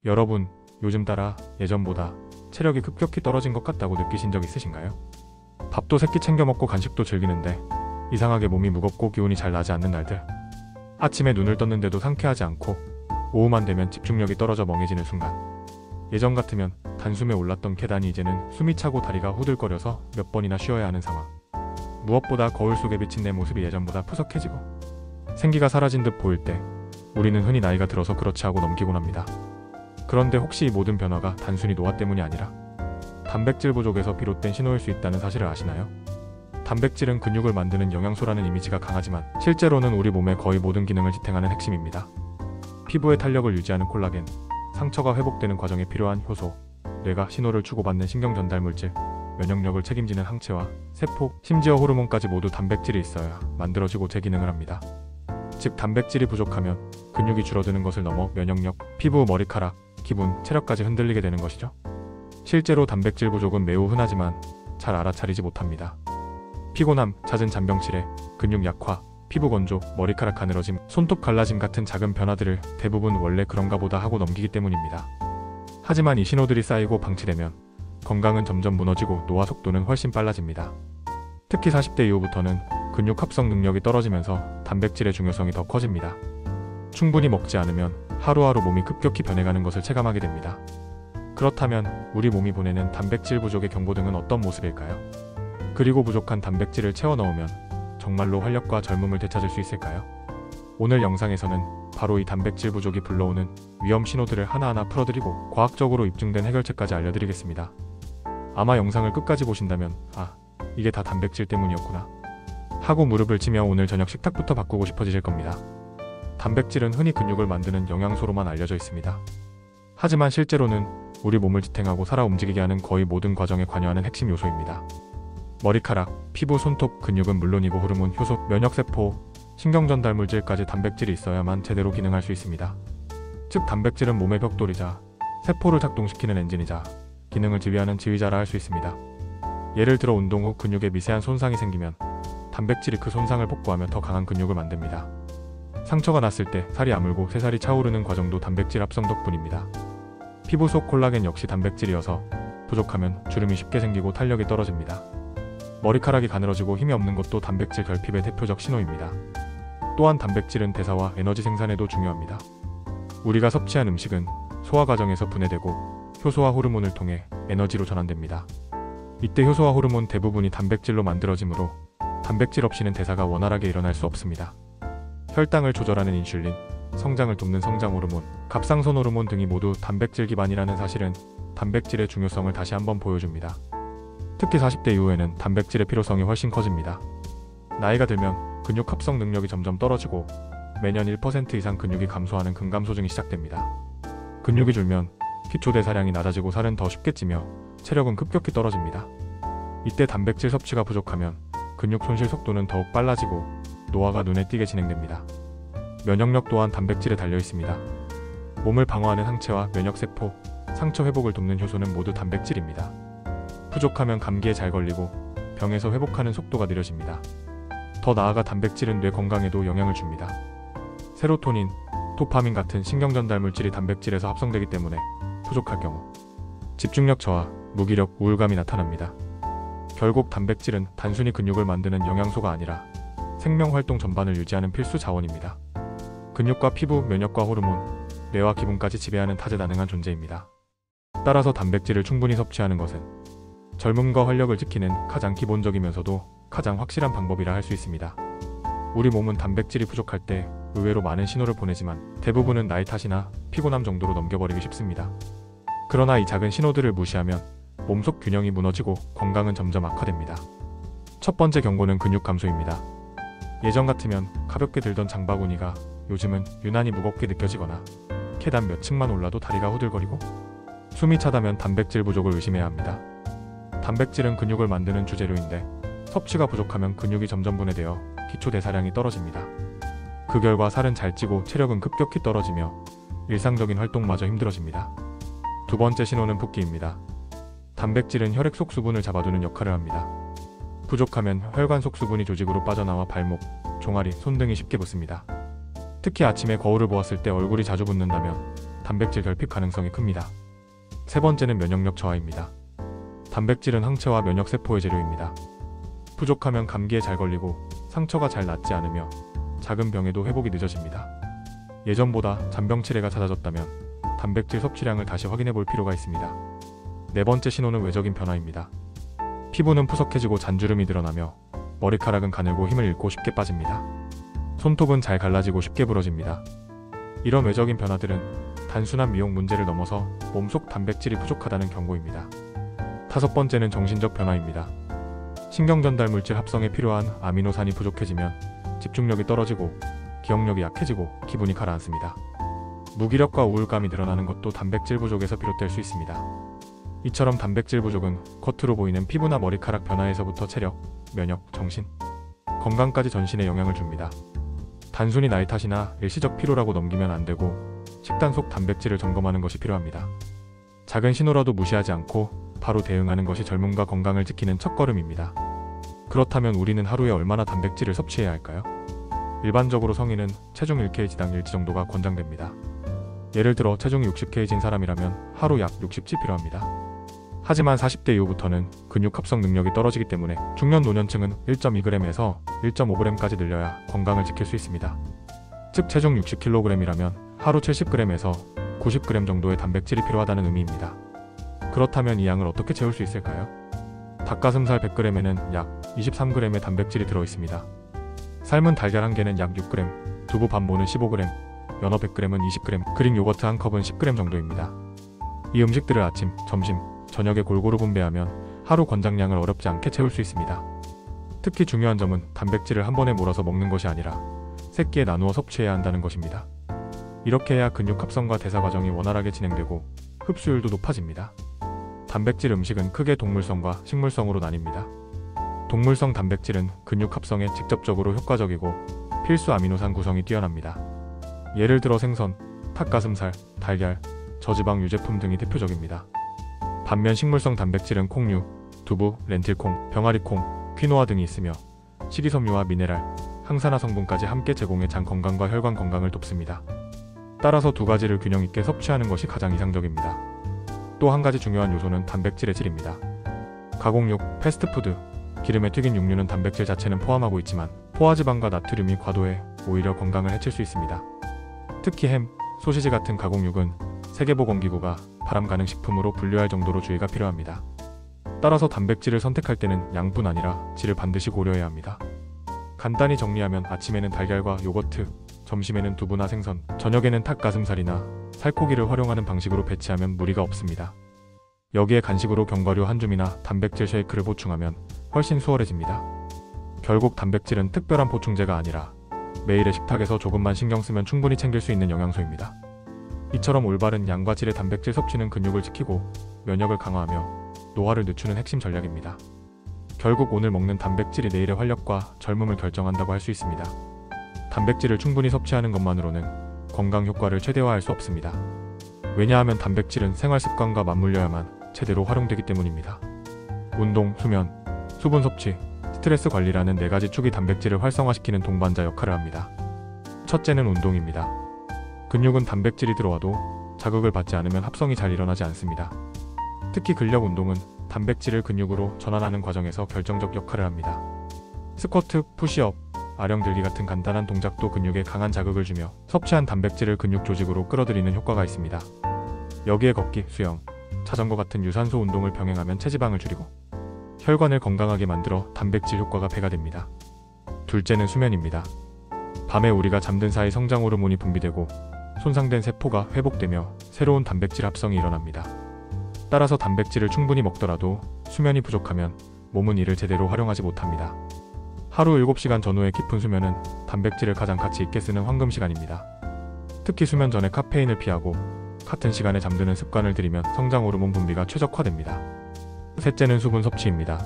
여러분, 요즘 따라 예전보다 체력이 급격히 떨어진 것 같다고 느끼신 적 있으신가요? 밥도 새끼 챙겨 먹고 간식도 즐기는데 이상하게 몸이 무겁고 기운이 잘 나지 않는 날들. 아침에 눈을 떴는데도 상쾌하지 않고 오후만 되면 집중력이 떨어져 멍해지는 순간. 예전 같으면 단숨에 올랐던 계단이 이제는 숨이 차고 다리가 후들거려서 몇 번이나 쉬어야 하는 상황. 무엇보다 거울 속에 비친 내 모습이 예전보다 푸석해지고 생기가 사라진 듯 보일 때 우리는 흔히 나이가 들어서 그렇지 하고 넘기곤 합니다. 그런데 혹시 이 모든 변화가 단순히 노화 때문이 아니라 단백질 부족에서 비롯된 신호일 수 있다는 사실을 아시나요? 단백질은 근육을 만드는 영양소라는 이미지가 강하지만 실제로는 우리 몸의 거의 모든 기능을 지탱하는 핵심입니다. 피부의 탄력을 유지하는 콜라겐, 상처가 회복되는 과정에 필요한 효소, 뇌가 신호를 주고받는 신경 전달 물질, 면역력을 책임지는 항체와 세포, 심지어 호르몬까지 모두 단백질이 있어야 만들어지고 재기능을 합니다. 즉 단백질이 부족하면 근육이 줄어드는 것을 넘어 면역력, 피부, 머리카락, 기분, 체력까지 흔들리게 되는 것이죠. 실제로 단백질 부족은 매우 흔하지만 잘 알아차리지 못합니다. 피곤함, 잦은 잔병치레, 근육 약화, 피부 건조, 머리카락 가늘어짐, 손톱 갈라짐 같은 작은 변화들을 대부분 원래 그런가 보다 하고 넘기기 때문입니다. 하지만 이 신호들이 쌓이고 방치되면 건강은 점점 무너지고 노화 속도는 훨씬 빨라집니다. 특히 40대 이후부터는 근육 합성 능력이 떨어지면서 단백질의 중요성이 더 커집니다. 충분히 먹지 않으면 하루하루 몸이 급격히 변해가는 것을 체감하게 됩니다. 그렇다면 우리 몸이 보내는 단백질 부족의 경고등은 어떤 모습일까요? 그리고 부족한 단백질을 채워 넣으면 정말로 활력과 젊음을 되찾을 수 있을까요? 오늘 영상에서는 바로 이 단백질 부족이 불러오는 위험 신호들을 하나하나 풀어드리고 과학적으로 입증된 해결책까지 알려드리겠습니다. 아마 영상을 끝까지 보신다면 이게 다 단백질 때문이었구나 하고 무릎을 치며 오늘 저녁 식탁부터 바꾸고 싶어지실 겁니다. 단백질은 흔히 근육을 만드는 영양소로만 알려져 있습니다. 하지만 실제로는 우리 몸을 지탱하고 살아 움직이게 하는 거의 모든 과정에 관여하는 핵심 요소입니다. 머리카락, 피부, 손톱, 근육은 물론이고 호르몬, 효소, 면역세포, 신경전달물질까지 단백질이 있어야만 제대로 기능할 수 있습니다. 즉 단백질은 몸의 벽돌이자 세포를 작동시키는 엔진이자 기능을 지휘하는 지휘자라 할 수 있습니다. 예를 들어 운동 후 근육에 미세한 손상이 생기면 단백질이 그 손상을 복구하며 더 강한 근육을 만듭니다. 상처가 났을 때 살이 아물고 새살이 차오르는 과정도 단백질 합성 덕분입니다. 피부 속 콜라겐 역시 단백질이어서 부족하면 주름이 쉽게 생기고 탄력이 떨어집니다. 머리카락이 가늘어지고 힘이 없는 것도 단백질 결핍의 대표적 신호입니다. 또한 단백질은 대사와 에너지 생산에도 중요합니다. 우리가 섭취한 음식은 소화 과정에서 분해되고 효소와 호르몬을 통해 에너지로 전환됩니다. 이때 효소와 호르몬 대부분이 단백질로 만들어지므로 단백질 없이는 대사가 원활하게 일어날 수 없습니다. 혈당을 조절하는 인슐린, 성장을 돕는 성장 호르몬, 갑상선 호르몬 등이 모두 단백질 기반이라는 사실은 단백질의 중요성을 다시 한번 보여줍니다. 특히 40대 이후에는 단백질의 필요성이 훨씬 커집니다. 나이가 들면 근육 합성 능력이 점점 떨어지고 매년 1% 이상 근육이 감소하는 근감소증이 시작됩니다. 근육이 줄면 기초대사량이 낮아지고 살은 더 쉽게 찌며 체력은 급격히 떨어집니다. 이때 단백질 섭취가 부족하면 근육 손실 속도는 더욱 빨라지고 노화가 눈에 띄게 진행됩니다. 면역력 또한 단백질에 달려 있습니다. 몸을 방어하는 항체와 면역세포, 상처 회복을 돕는 효소는 모두 단백질입니다. 부족하면 감기에 잘 걸리고 병에서 회복하는 속도가 느려집니다. 더 나아가 단백질은 뇌 건강에도 영향을 줍니다. 세로토닌, 도파민 같은 신경전달 물질이 단백질에서 합성되기 때문에 부족할 경우 집중력 저하, 무기력, 우울감이 나타납니다. 결국 단백질은 단순히 근육을 만드는 영양소가 아니라 생명활동 전반을 유지하는 필수 자원입니다. 근육과 피부, 면역과 호르몬, 뇌와 기분까지 지배하는 다재다능한 존재입니다. 따라서 단백질을 충분히 섭취하는 것은 젊음과 활력을 지키는 가장 기본적이면서도 가장 확실한 방법이라 할 수 있습니다. 우리 몸은 단백질이 부족할 때 의외로 많은 신호를 보내지만 대부분은 나이 탓이나 피곤함 정도로 넘겨버리기 쉽습니다. 그러나 이 작은 신호들을 무시하면 몸속 균형이 무너지고 건강은 점점 악화됩니다. 첫 번째 경고는 근육 감소입니다. 예전 같으면 가볍게 들던 장바구니가 요즘은 유난히 무겁게 느껴지거나 계단 몇 층만 올라도 다리가 후들거리고 숨이 차다면 단백질 부족을 의심해야 합니다. 단백질은 근육을 만드는 주재료인데 섭취가 부족하면 근육이 점점 분해되어 기초 대사량이 떨어집니다. 그 결과 살은 잘 찌고 체력은 급격히 떨어지며 일상적인 활동마저 힘들어집니다. 두 번째 신호는 붓기입니다. 단백질은 혈액 속 수분을 잡아두는 역할을 합니다. 부족하면 혈관 속 수분이 조직으로 빠져나와 발목, 종아리, 손 등이 쉽게 붓습니다. 특히 아침에 거울을 보았을 때 얼굴이 자주 붓는다면 단백질 결핍 가능성이 큽니다. 세 번째는 면역력 저하입니다. 단백질은 항체와 면역세포의 재료입니다. 부족하면 감기에 잘 걸리고 상처가 잘 낫지 않으며 작은 병에도 회복이 늦어집니다. 예전보다 잔병 치레가 잦아졌다면 단백질 섭취량을 다시 확인해 볼 필요가 있습니다. 네 번째 신호는 외적인 변화입니다. 피부는 푸석해지고 잔주름이 드러나며 머리카락은 가늘고 힘을 잃고 쉽게 빠집니다. 손톱은 잘 갈라지고 쉽게 부러집니다. 이런 외적인 변화들은 단순한 미용 문제를 넘어서 몸속 단백질이 부족하다는 경고입니다. 다섯 번째는 정신적 변화입니다. 신경전달 물질 합성에 필요한 아미노산이 부족해지면 집중력이 떨어지고 기억력이 약해지고 기분이 가라앉습니다. 무기력과 우울감이 늘어나는 것도 단백질 부족에서 비롯될 수 있습니다. 이처럼 단백질 부족은 겉으로 보이는 피부나 머리카락 변화에서부터 체력, 면역, 정신, 건강까지 전신에 영향을 줍니다. 단순히 나이 탓이나 일시적 피로라고 넘기면 안 되고 식단 속 단백질을 점검하는 것이 필요합니다. 작은 신호라도 무시하지 않고 바로 대응하는 것이 젊음과 건강을 지키는 첫걸음입니다. 그렇다면 우리는 하루에 얼마나 단백질을 섭취해야 할까요? 일반적으로 성인은 체중 1kg당 1지 정도가 권장됩니다. 예를 들어 체중이 60kg인 사람이라면 하루 약 60지 필요합니다. 하지만 40대 이후부터는 근육 합성 능력이 떨어지기 때문에 중년 노년층은 1.2g에서 1.5g까지 늘려야 건강을 지킬 수 있습니다. 즉 체중 60kg이라면 하루 70g에서 90g 정도의 단백질이 필요하다는 의미입니다. 그렇다면 이 양을 어떻게 채울 수 있을까요? 닭가슴살 100g에는 약 23g의 단백질이 들어있습니다. 삶은 달걀 1개는 약 6g, 두부 반모는 15g, 연어 100g은 20g, 그릭 요거트 1컵은 10g 정도입니다. 이 음식들을 아침, 점심, 저녁에 골고루 분배하면 하루 권장량을 어렵지 않게 채울 수 있습니다. 특히 중요한 점은 단백질을 한 번에 몰아서 먹는 것이 아니라 세끼에 나누어 섭취해야 한다는 것입니다. 이렇게 해야 근육 합성과 대사 과정이 원활하게 진행되고 흡수율도 높아집니다. 단백질 음식은 크게 동물성과 식물성으로 나뉩니다. 동물성 단백질은 근육 합성에 직접적으로 효과적이고 필수 아미노산 구성이 뛰어납니다. 예를 들어 생선, 닭가슴살, 달걀, 저지방 유제품 등이 대표적입니다. 반면 식물성 단백질은 콩류, 두부, 렌틸콩, 병아리콩, 퀴노아 등이 있으며 식이섬유와 미네랄, 항산화 성분까지 함께 제공해 장 건강과 혈관 건강을 돕습니다. 따라서 두 가지를 균형 있게 섭취하는 것이 가장 이상적입니다. 또 한 가지 중요한 요소는 단백질의 질입니다. 가공육, 패스트푸드, 기름에 튀긴 육류는 단백질 자체는 포함하고 있지만 포화지방과 나트륨이 과도해 오히려 건강을 해칠 수 있습니다. 특히 햄, 소시지 같은 가공육은 세계보건기구가 발암 가능 식품으로 분류할 정도로 주의가 필요합니다. 따라서 단백질을 선택할 때는 양뿐 아니라 질을 반드시 고려해야 합니다. 간단히 정리하면 아침에는 달걀과 요거트, 점심에는 두부나 생선, 저녁에는 닭가슴살이나 살코기를 활용하는 방식으로 배치하면 무리가 없습니다. 여기에 간식으로 견과류 한 줌이나 단백질 쉐이크를 보충하면 훨씬 수월해집니다. 결국 단백질은 특별한 보충제가 아니라 매일의 식탁에서 조금만 신경 쓰면 충분히 챙길 수 있는 영양소입니다. 이처럼 올바른 양과 질의 단백질 섭취는 근육을 지키고 면역을 강화하며 노화를 늦추는 핵심 전략입니다. 결국 오늘 먹는 단백질이 내일의 활력과 젊음을 결정한다고 할 수 있습니다. 단백질을 충분히 섭취하는 것만으로는 건강 효과를 최대화할 수 없습니다. 왜냐하면 단백질은 생활 습관과 맞물려야만 제대로 활용되기 때문입니다. 운동, 수면, 수분 섭취, 스트레스 관리라는 4가지 축이 단백질을 활성화시키는 동반자 역할을 합니다. 첫째는 운동입니다. 근육은 단백질이 들어와도 자극을 받지 않으면 합성이 잘 일어나지 않습니다. 특히 근력 운동은 단백질을 근육으로 전환하는 과정에서 결정적 역할을 합니다. 스쿼트, 푸시업, 아령 들기 같은 간단한 동작도 근육에 강한 자극을 주며 섭취한 단백질을 근육 조직으로 끌어들이는 효과가 있습니다. 여기에 걷기, 수영, 자전거 같은 유산소 운동을 병행하면 체지방을 줄이고 혈관을 건강하게 만들어 단백질 효과가 배가 됩니다. 둘째는 수면입니다. 밤에 우리가 잠든 사이 성장 호르몬이 분비되고 손상된 세포가 회복되며 새로운 단백질 합성이 일어납니다. 따라서 단백질을 충분히 먹더라도 수면이 부족하면 몸은 이를 제대로 활용하지 못합니다. 하루 7시간 전후의 깊은 수면은 단백질을 가장 가치 있게 쓰는 황금 시간입니다. 특히 수면 전에 카페인을 피하고 같은 시간에 잠드는 습관을 들이면 성장 호르몬 분비가 최적화됩니다. 셋째는 수분 섭취입니다.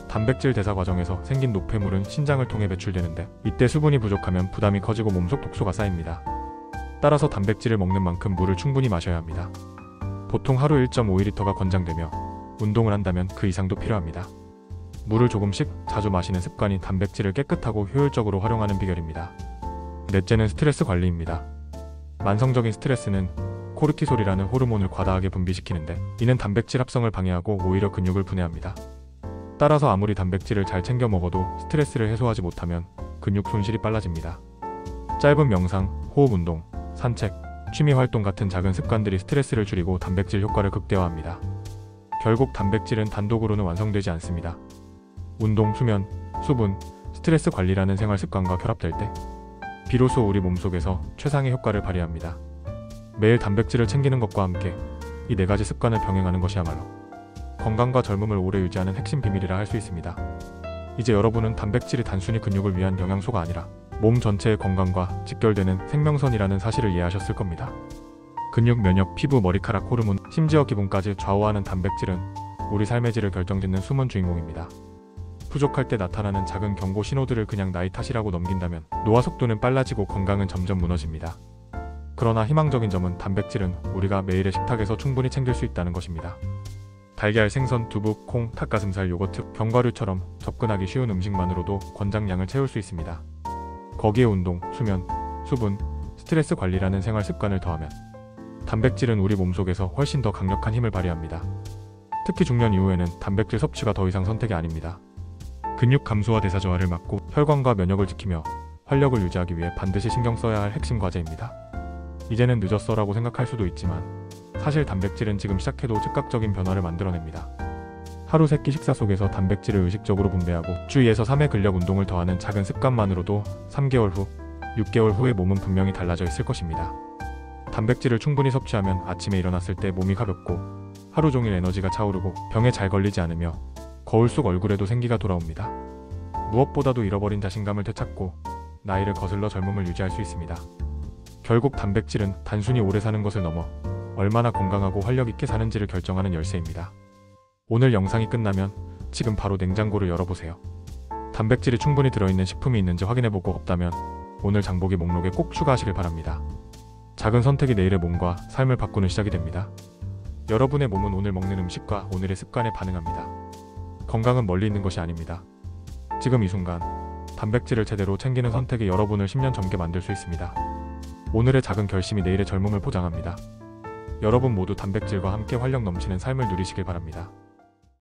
단백질 대사 과정에서 생긴 노폐물은 신장을 통해 배출되는데 이때 수분이 부족하면 부담이 커지고 몸속 독소가 쌓입니다. 따라서 단백질을 먹는 만큼 물을 충분히 마셔야 합니다. 보통 하루 1.5L가 권장되며 운동을 한다면 그 이상도 필요합니다. 물을 조금씩 자주 마시는 습관이 단백질을 깨끗하고 효율적으로 활용하는 비결입니다. 넷째는 스트레스 관리입니다. 만성적인 스트레스는 코르티솔이라는 호르몬을 과다하게 분비시키는데 이는 단백질 합성을 방해하고 오히려 근육을 분해합니다. 따라서 아무리 단백질을 잘 챙겨 먹어도 스트레스를 해소하지 못하면 근육 손실이 빨라집니다. 짧은 명상, 호흡 운동, 산책, 취미 활동 같은 작은 습관들이 스트레스를 줄이고 단백질 효과를 극대화합니다. 결국 단백질은 단독으로는 완성되지 않습니다. 운동, 수면, 수분, 스트레스 관리라는 생활 습관과 결합될 때 비로소 우리 몸속에서 최상의 효과를 발휘합니다. 매일 단백질을 챙기는 것과 함께 이 4가지 습관을 병행하는 것이야말로 건강과 젊음을 오래 유지하는 핵심 비밀이라 할 수 있습니다. 이제 여러분은 단백질이 단순히 근육을 위한 영양소가 아니라 몸 전체의 건강과 직결되는 생명선이라는 사실을 이해하셨을 겁니다. 근육, 면역, 피부, 머리카락, 호르몬, 심지어 기분까지 좌우하는 단백질은 우리 삶의 질을 결정짓는 숨은 주인공입니다. 부족할 때 나타나는 작은 경고 신호들을 그냥 나이 탓이라고 넘긴다면 노화 속도는 빨라지고 건강은 점점 무너집니다. 그러나 희망적인 점은 단백질은 우리가 매일의 식탁에서 충분히 챙길 수 있다는 것입니다. 달걀, 생선, 두부, 콩, 닭가슴살, 요거트, 견과류처럼 접근하기 쉬운 음식만으로도 권장량을 채울 수 있습니다. 거기에 운동, 수면, 수분, 스트레스 관리라는 생활 습관을 더하면 단백질은 우리 몸속에서 훨씬 더 강력한 힘을 발휘합니다. 특히 중년 이후에는 단백질 섭취가 더 이상 선택이 아닙니다. 근육 감소와 대사 저하를 막고 혈관과 면역을 지키며 활력을 유지하기 위해 반드시 신경 써야 할 핵심 과제입니다. 이제는 늦었어라고 생각할 수도 있지만 사실 단백질은 지금 시작해도 즉각적인 변화를 만들어냅니다. 하루 3끼 식사 속에서 단백질을 의식적으로 분배하고 주 2에서 3회 근력 운동을 더하는 작은 습관만으로도 3개월 후, 6개월 후의 몸은 분명히 달라져 있을 것입니다. 단백질을 충분히 섭취하면 아침에 일어났을 때 몸이 가볍고 하루 종일 에너지가 차오르고 병에 잘 걸리지 않으며 거울 속 얼굴에도 생기가 돌아옵니다. 무엇보다도 잃어버린 자신감을 되찾고 나이를 거슬러 젊음을 유지할 수 있습니다. 결국 단백질은 단순히 오래 사는 것을 넘어 얼마나 건강하고 활력 있게 사는지를 결정하는 열쇠입니다. 오늘 영상이 끝나면 지금 바로 냉장고를 열어보세요. 단백질이 충분히 들어있는 식품이 있는지 확인해보고 없다면 오늘 장보기 목록에 꼭 추가하시길 바랍니다. 작은 선택이 내일의 몸과 삶을 바꾸는 시작이 됩니다. 여러분의 몸은 오늘 먹는 음식과 오늘의 습관에 반응합니다. 건강은 멀리 있는 것이 아닙니다. 지금 이 순간 단백질을 제대로 챙기는 선택이 여러분을 10년 젊게 만들 수 있습니다. 오늘의 작은 결심이 내일의 젊음을 보장합니다. 여러분 모두 단백질과 함께 활력 넘치는 삶을 누리시길 바랍니다.